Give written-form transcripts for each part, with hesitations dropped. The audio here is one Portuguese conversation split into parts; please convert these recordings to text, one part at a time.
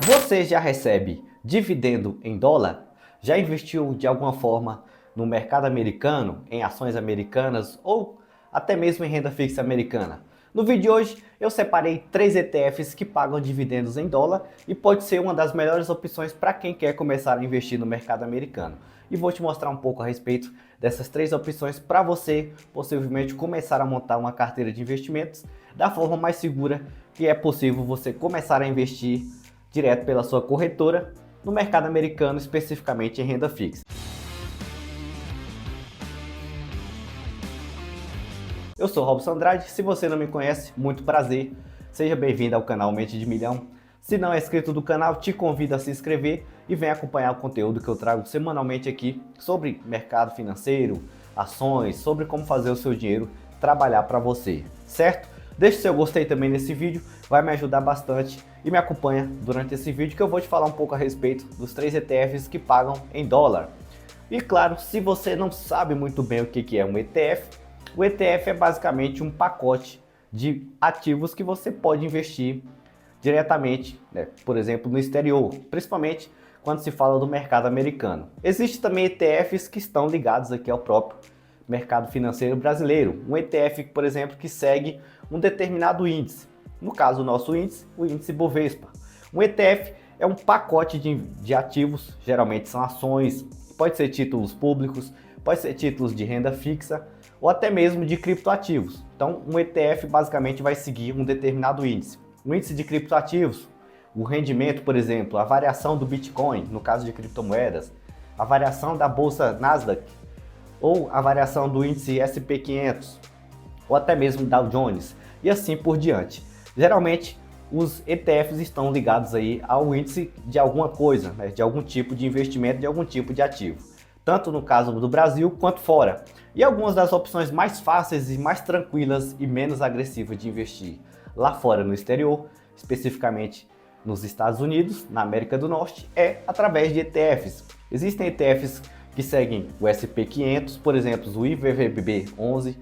Você já recebe dividendo em dólar? Já investiu de alguma forma no mercado americano, em ações americanas ou até mesmo em renda fixa americana? No vídeo de hoje eu separei 3 ETFs que pagam dividendos em dólar e pode ser uma das melhores opções para quem quer começar a investir no mercado americano. E vou te mostrar um pouco a respeito dessas 3 opções para você possivelmente começar a montar uma carteira de investimentos da forma mais segura que é possível você começar a investir direto pela sua corretora no mercado americano, especificamente em renda fixa. Eu sou Robson Andrade, se você não me conhece, muito prazer, seja bem-vindo ao canal Mente de Milhão. Se não é inscrito do canal, te convido a se inscrever e venha acompanhar o conteúdo que eu trago semanalmente aqui sobre mercado financeiro, ações, sobre como fazer o seu dinheiro trabalhar para você, certo? Deixe seu gostei também nesse vídeo, vai me ajudar bastante e me acompanha durante esse vídeo que eu vou te falar um pouco a respeito dos 3 ETFs que pagam em dólar. E claro, se você não sabe muito bem o que é um ETF, o ETF é basicamente um pacote de ativos que você pode investir diretamente, né, por exemplo, no exterior, principalmente quando se fala do mercado americano. Existem também ETFs que estão ligados aqui ao próprio mercado financeiro brasileiro. Um ETF, por exemplo, que segue um determinado índice. No caso, o nosso índice, o índice Bovespa. Um ETF é um pacote de ativos, geralmente são ações, pode ser títulos públicos, pode ser títulos de renda fixa ou até mesmo de criptoativos. Então, um ETF basicamente vai seguir um determinado índice. O índice de criptoativos, o rendimento, por exemplo, a variação do Bitcoin, no caso de criptomoedas, a variação da bolsa Nasdaq, ou a variação do índice SP500, ou até mesmo Dow Jones, e assim por diante. Geralmente, os ETFs estão ligados aí ao índice de alguma coisa, né, de algum tipo de investimento, de algum tipo de ativo, tanto no caso do Brasil quanto fora. E algumas das opções mais fáceis e mais tranquilas e menos agressivas de investir lá fora no exterior, especificamente nos Estados Unidos, na América do Norte, é através de ETFs. Existem ETFs que seguem o SP500, por exemplo, o IVVB11,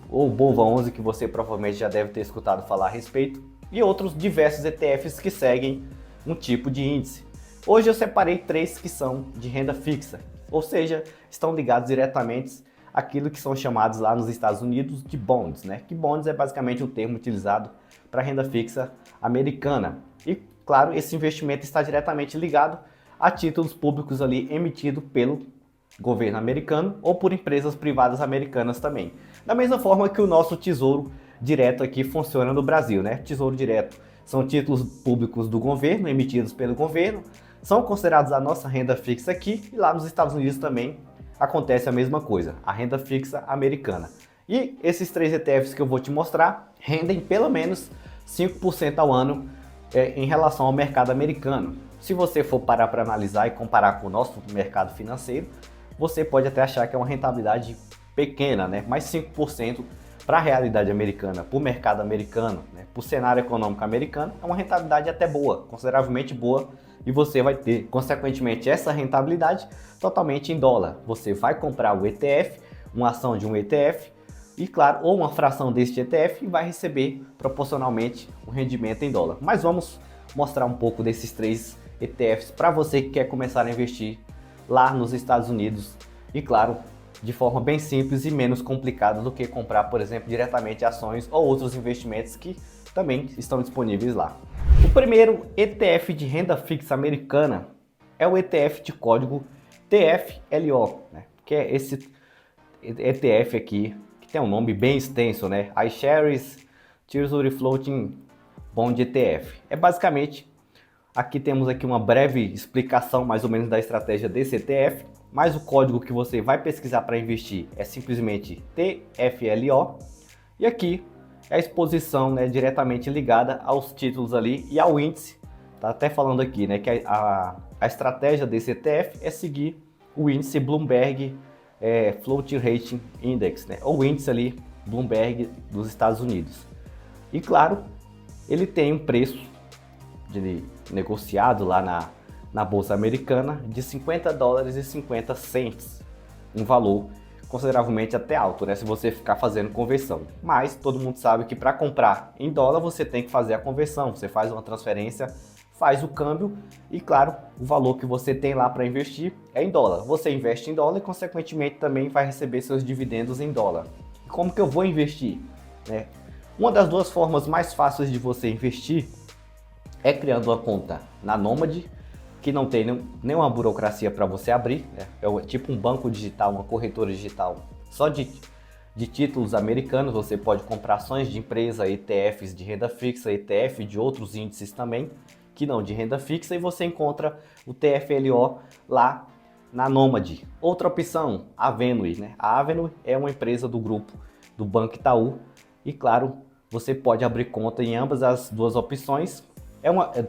ou BOVA11, que você provavelmente já deve ter escutado falar a respeito, e outros diversos ETFs que seguem um tipo de índice. Hoje eu separei 3 que são de renda fixa, ou seja, estão ligados diretamente àquilo que são chamados lá nos Estados Unidos de bonds, né? Que bonds é basicamente um termo utilizado para renda fixa americana. E claro, esse investimento está diretamente ligado a títulos públicos ali emitidos pelo governo americano ou por empresas privadas americanas também. Da mesma forma que o nosso Tesouro Direto aqui funciona no Brasil, né? Tesouro Direto são títulos públicos do governo, emitidos pelo governo, são considerados a nossa renda fixa aqui, e lá nos Estados Unidos também acontece a mesma coisa, a renda fixa americana. E esses 3 ETFs que eu vou te mostrar rendem pelo menos 5% ao ano em relação ao mercado americano. Se você for parar para analisar e comparar com o nosso mercado financeiro, você pode até achar que é uma rentabilidade pequena, né? Mas 5% para a realidade americana, para o mercado americano, né? Para o cenário econômico americano, é uma rentabilidade até boa, consideravelmente boa, e você vai ter, consequentemente, essa rentabilidade totalmente em dólar. Você vai comprar o ETF, uma ação de um ETF, e claro, ou uma fração deste ETF e vai receber proporcionalmente um rendimento em dólar. Mas vamos mostrar um pouco desses 3 ETFs para você que quer começar a investir lá nos Estados Unidos e claro, de forma bem simples e menos complicada do que comprar, por exemplo, diretamente ações ou outros investimentos que também estão disponíveis lá. O primeiro ETF de renda fixa americana é o ETF de código TFLO, né? Que é esse ETF aqui, que tem um nome bem extenso, né? iShares Treasury Floating Bond ETF. É basicamente, aqui temos aqui uma breve explicação mais ou menos da estratégia desse ETF, mas o código que você vai pesquisar para investir é simplesmente TFLO, e aqui é a exposição, né, diretamente ligada aos títulos ali e ao índice. Tá até falando aqui, né, que a estratégia desse ETF é seguir o índice Bloomberg Floating Rating Index, né, ou índice ali Bloomberg dos Estados Unidos. E claro, ele tem um preço negociado lá na bolsa americana de $50,50, um valor consideravelmente até alto, né, se você ficar fazendo conversão. Mas todo mundo sabe que para comprar em dólar você tem que fazer a conversão, você faz uma transferência faz o câmbio e, claro, o valor que você tem lá para investir é em dólar. Você investe em dólar e, consequentemente, também vai receber seus dividendos em dólar. E como que eu vou investir? Né? Uma das duas formas mais fáceis de você investir é criando uma conta na Nomad, que não tem nenhuma burocracia para você abrir, né? É tipo um banco digital, uma corretora digital só de títulos americanos. Você pode comprar ações de empresa, ETFs de renda fixa, ETF de outros índices também, que não de renda fixa, e você encontra o TFLO lá na Nomad. Outra opção, a Avenue, né? A Avenue é uma empresa do grupo do Banco Itaú e, claro, você pode abrir conta em ambas as duas opções.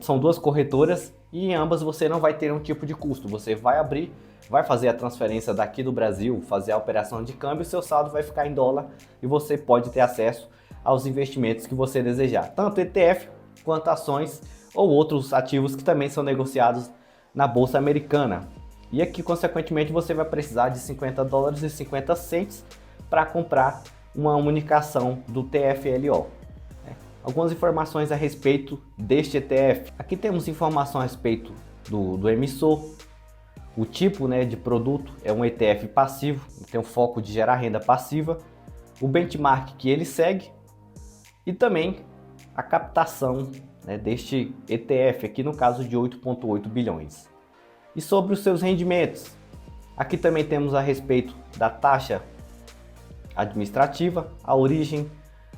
São duas corretoras e em ambas você não vai ter um tipo de custo. Você vai abrir, vai fazer a transferência daqui do Brasil, fazer a operação de câmbio, seu saldo vai ficar em dólar e você pode ter acesso aos investimentos que você desejar, tanto ETF quanto ações ou outros ativos que também são negociados na bolsa americana. E aqui, consequentemente, você vai precisar de 50 dólares e 50 cents para comprar uma única ação do TFLO. Algumas informações a respeito deste ETF. Aqui temos informação a respeito do emissor, o tipo, né, de produto, é um ETF passivo, tem o foco de gerar renda passiva, o benchmark que ele segue e também a captação, né, deste ETF, aqui no caso de 8,8 bilhões. E sobre os seus rendimentos, aqui também temos a respeito da taxa administrativa, a origem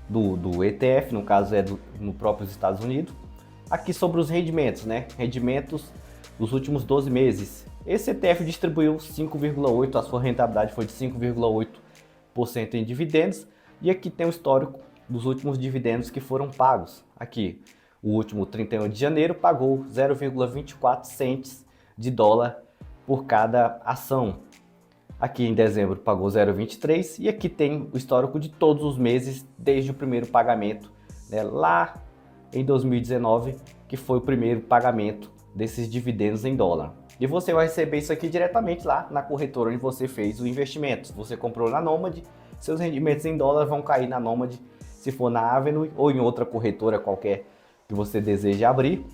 do ETF, no caso é no próprio Estados Unidos. Aqui sobre os rendimentos, né? Rendimentos dos últimos 12 meses. Esse ETF distribuiu 5,8%, a sua rentabilidade foi de 5,8% em dividendos. E aqui tem o histórico dos últimos dividendos que foram pagos. Aqui, o último 31 de janeiro pagou 0,24 cents de dólar por cada ação. Aqui em dezembro pagou 0,23 e aqui tem o histórico de todos os meses desde o primeiro pagamento, né, lá em 2019, que foi o primeiro pagamento desses dividendos em dólar. E você vai receber isso aqui diretamente lá na corretora onde você fez o investimento. Se você comprou na Nomad, seus rendimentos em dólar vão cair na Nomad. Se for na Avenue ou em outra corretora qualquer que você deseje abrir,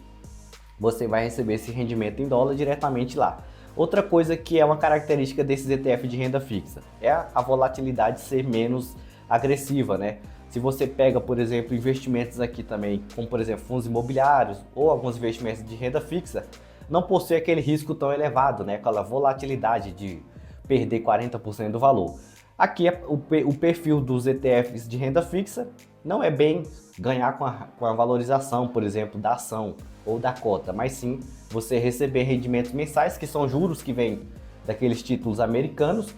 você vai receber esse rendimento em dólar diretamente lá. Outra coisa que é uma característica desses ETF de renda fixa é a volatilidade ser menos agressiva, né? Se você pega, por exemplo, investimentos aqui também, como por exemplo fundos imobiliários ou alguns investimentos de renda fixa, não possui aquele risco tão elevado, né? Aquela volatilidade de perder 40% do valor. Aqui o perfil dos ETFs de renda fixa não é bem ganhar com a valorização, por exemplo, da ação ou da cota, mas sim você receber rendimentos mensais, que são juros que vêm daqueles títulos americanos,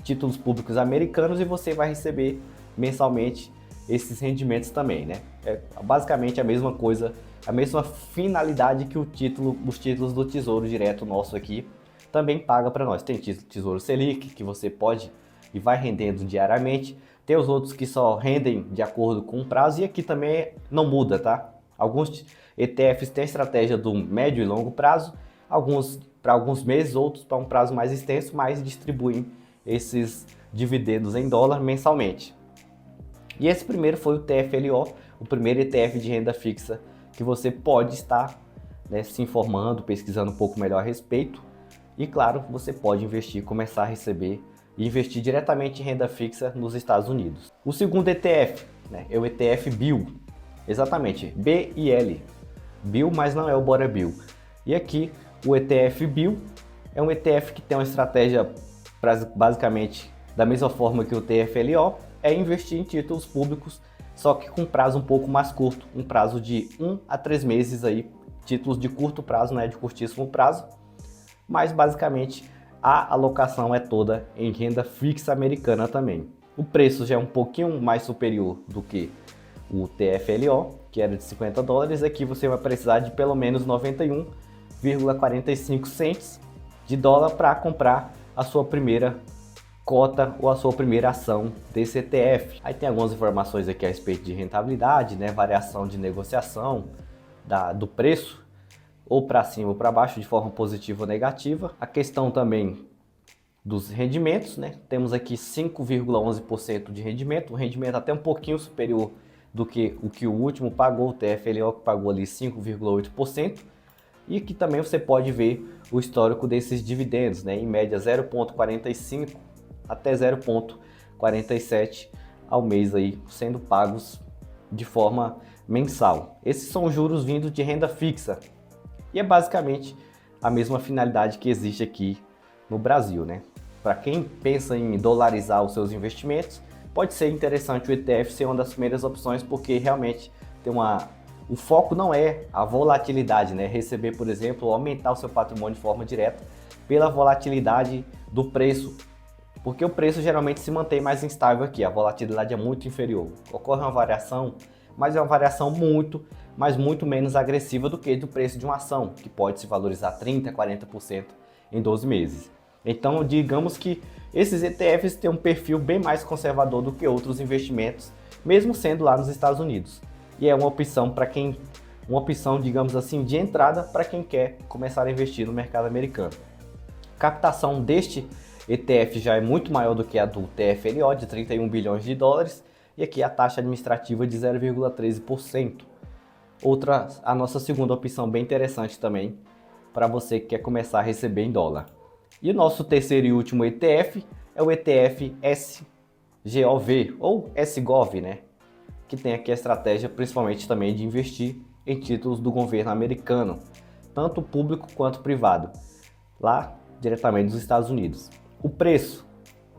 títulos públicos americanos, e você vai receber mensalmente esses rendimentos também, né? É basicamente a mesma coisa, a mesma finalidade que os títulos do Tesouro Direto nosso aqui também paga para nós. Tem Tesouro Selic, que você pode e vai rendendo diariamente. Tem os outros que só rendem de acordo com o prazo e aqui também não muda, tá? Alguns ETFs têm estratégia do médio e longo prazo, alguns para alguns meses, outros para um prazo mais extenso, mas distribuem esses dividendos em dólar mensalmente. E esse primeiro foi o TFLO, o primeiro ETF de renda fixa que você pode estar, né, se informando, pesquisando um pouco melhor a respeito. E claro, você pode investir, começar a receber e investir diretamente em renda fixa nos Estados Unidos. O segundo ETF, né, é o ETF BIL, exatamente, BIL, BIL, mas não é o Bora BIL. E aqui o ETF BIL é um ETF que tem uma estratégia basicamente da mesma forma que o TFLO, é investir em títulos públicos, só que com prazo um pouco mais curto, um prazo de 1 a 3 meses aí, títulos de curto prazo, né, de curtíssimo prazo, mas basicamente a alocação é toda em renda fixa americana também. O preço já é um pouquinho mais superior do que o TFLO, que era de 50 dólares, aqui você vai precisar de pelo menos 91,45 cents de dólar para comprar a sua primeira cota ou a sua primeira ação desse ETF. Aí tem algumas informações aqui a respeito de rentabilidade, né, variação de negociação do preço, ou para cima ou para baixo, de forma positiva ou negativa. A questão também dos rendimentos, né? Temos aqui 5,11% de rendimento, um rendimento até um pouquinho superior do que o último pagou, o TFLO que pagou ali 5,8%, E aqui também você pode ver o histórico desses dividendos, né? Em média 0,45 até 0,47 ao mês aí, sendo pagos de forma mensal. Esses são juros vindos de renda fixa e é basicamente a mesma finalidade que existe aqui no Brasil, né? Para quem pensa em dolarizar os seus investimentos, pode ser interessante o ETF ser uma das primeiras opções, porque realmente tem o foco não é a volatilidade, né? Receber, por exemplo, ou aumentar o seu patrimônio de forma direta pela volatilidade do preço, porque o preço geralmente se mantém mais instável aqui, a volatilidade é muito inferior. Ocorre uma variação, mas é uma variação muito menos agressiva do que do preço de uma ação, que pode se valorizar 30%, 40% em 12 meses. Então, digamos que esses ETFs têm um perfil bem mais conservador do que outros investimentos, mesmo sendo lá nos Estados Unidos. E é uma opção digamos assim, de entrada para quem quer começar a investir no mercado americano. A captação deste ETF já é muito maior do que a do TFLO, de 31 bilhões de dólares, e aqui a taxa administrativa de 0,13%. A nossa segunda opção bem interessante também, para você que quer começar a receber em dólar. E o nosso terceiro e último ETF é o ETF SGOV, ou SGOV, né? Que tem aqui a estratégia principalmente também de investir em títulos do governo americano, tanto público quanto privado, lá diretamente dos Estados Unidos. O preço,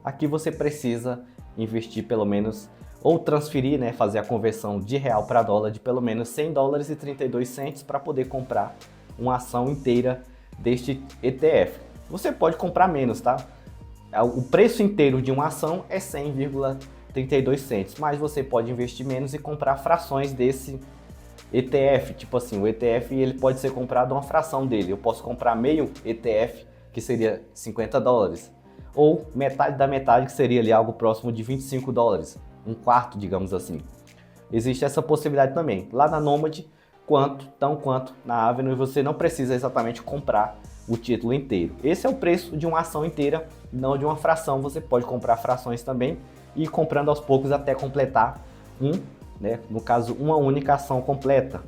aqui você precisa investir pelo menos, ou transferir, né, fazer a conversão de real para dólar de pelo menos 100 dólares e 32 centos para poder comprar uma ação inteira deste ETF. Você pode comprar menos, tá? O preço inteiro de uma ação é 100,32 centos, mas você pode investir menos e comprar frações desse ETF. Tipo assim, o ETF ele pode ser comprado uma fração dele. Eu posso comprar meio ETF, que seria 50 dólares, ou metade da metade, que seria ali algo próximo de 25 dólares, um quarto, digamos assim. Existe essa possibilidade também. Lá na Nomad, tão quanto na Avenue, você não precisa exatamente comprar o título inteiro. Esse é o preço de uma ação inteira, não de uma fração. Você pode comprar frações também e ir comprando aos poucos até completar no caso, uma única ação completa.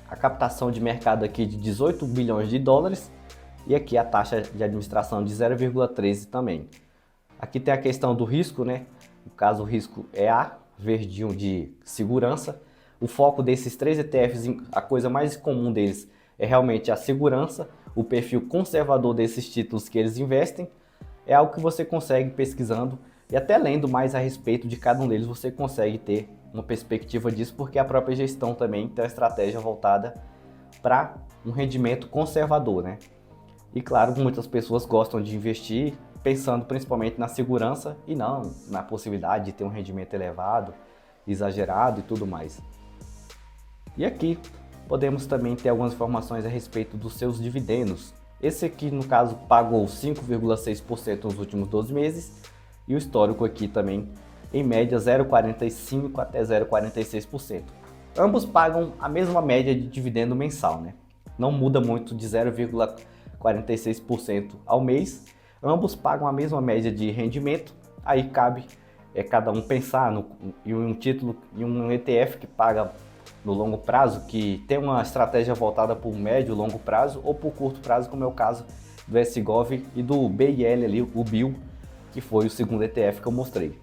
A captação de mercado aqui de 18 bilhões de dólares e aqui a taxa de administração de 0,13 também. Aqui tem a questão do risco, né? No caso, o risco é A, verdinho de segurança. O foco desses três ETFs, a coisa mais comum deles é realmente a segurança. O perfil conservador desses títulos que eles investem é algo que você consegue pesquisando e até lendo mais a respeito de cada um deles, você consegue ter uma perspectiva disso, porque a própria gestão também tem uma estratégia voltada para um rendimento conservador, né? E claro, muitas pessoas gostam de investir pensando principalmente na segurança e não na possibilidade de ter um rendimento elevado, exagerado e tudo mais. E aqui podemos também ter algumas informações a respeito dos seus dividendos. Esse aqui, no caso, pagou 5,6% nos últimos 12 meses e o histórico aqui também, em média, 0,45% até 0,46%. Ambos pagam a mesma média de dividendo mensal, né? Não muda muito de 0,46% ao mês. Ambos pagam a mesma média de rendimento. Aí cabe cada um pensar em um título, em um ETF que paga no longo prazo, que tem uma estratégia voltada para o médio e longo prazo ou para o curto prazo, como é o caso do SGOV e do BIL ali, o BIL, que foi o segundo ETF que eu mostrei.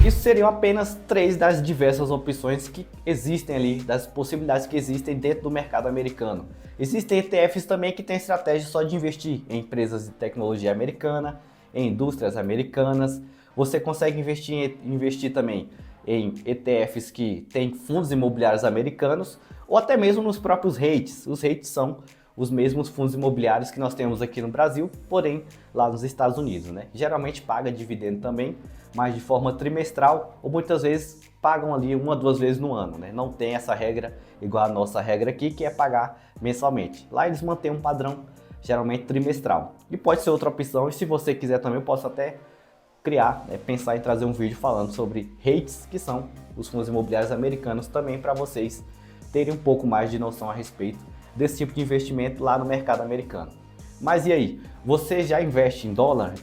Isso seriam apenas 3 das diversas opções que existem ali, das possibilidades que existem dentro do mercado americano. Existem ETFs também que têm estratégia só de investir em empresas de tecnologia americana, em indústrias americanas. Você consegue investir também em ETFs que têm fundos imobiliários americanos ou até mesmo nos próprios REITs. Os REITs são os mesmos fundos imobiliários que nós temos aqui no Brasil, porém lá nos Estados Unidos, né? Geralmente paga dividendo também, mas de forma trimestral ou muitas vezes pagam ali 1 a 2 vezes no ano, né? Não tem essa regra igual a nossa regra aqui, que é pagar mensalmente. Lá eles mantêm um padrão geralmente trimestral. E pode ser outra opção, e se você quiser também eu posso até pensar em trazer um vídeo falando sobre REITs, que são os fundos imobiliários americanos, também para vocês terem um pouco mais de noção a respeito desse tipo de investimento lá no mercado americano. Mas e aí, você já investe em dólar?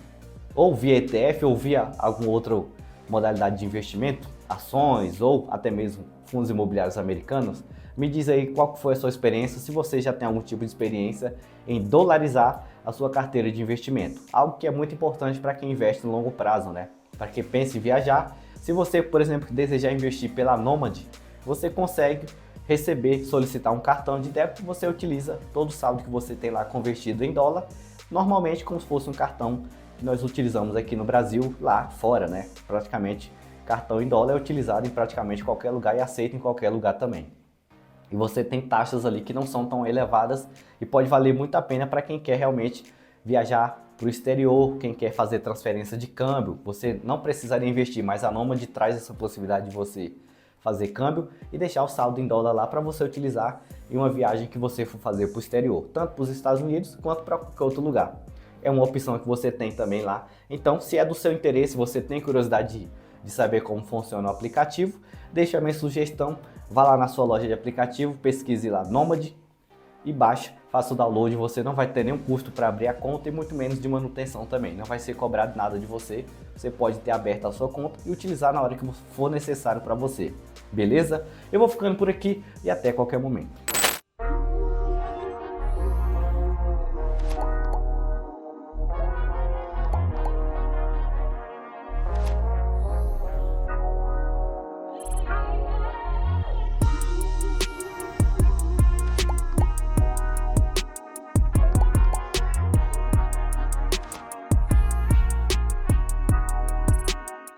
Ou via ETF ou via alguma outra modalidade de investimento? ações ou até mesmo fundos imobiliários americanos, me diz aí qual foi a sua experiência, se você já tem algum tipo de experiência em dolarizar a sua carteira de investimento. Algo que é muito importante para quem investe no longo prazo, né? Para quem pensa em viajar. Se você, por exemplo, desejar investir pela Nomad, você consegue solicitar um cartão de débito, você utiliza todo o saldo que você tem lá convertido em dólar, normalmente como se fosse um cartão que nós utilizamos aqui no Brasil, lá fora, né? Praticamente cartão em dólar é utilizado em praticamente qualquer lugar e aceito em qualquer lugar também. E você tem taxas ali que não são tão elevadas e pode valer muito a pena para quem quer realmente viajar para o exterior, quem quer fazer transferência de câmbio. Você não precisaria investir, mas a Nomad traz essa possibilidade de você fazer câmbio e deixar o saldo em dólar lá para você utilizar em uma viagem que você for fazer para o exterior, tanto para os Estados Unidos quanto para qualquer outro lugar. É uma opção que você tem também lá. Então, se é do seu interesse, você tem curiosidade de saber como funciona o aplicativo, deixa a minha sugestão, vá lá na sua loja de aplicativo, pesquise lá Nomad e baixa, faça o download, você não vai ter nenhum custo para abrir a conta e muito menos de manutenção também, não vai ser cobrado nada de você, você pode ter aberto a sua conta e utilizar na hora que for necessário para você, beleza? Eu vou ficando por aqui e até qualquer momento.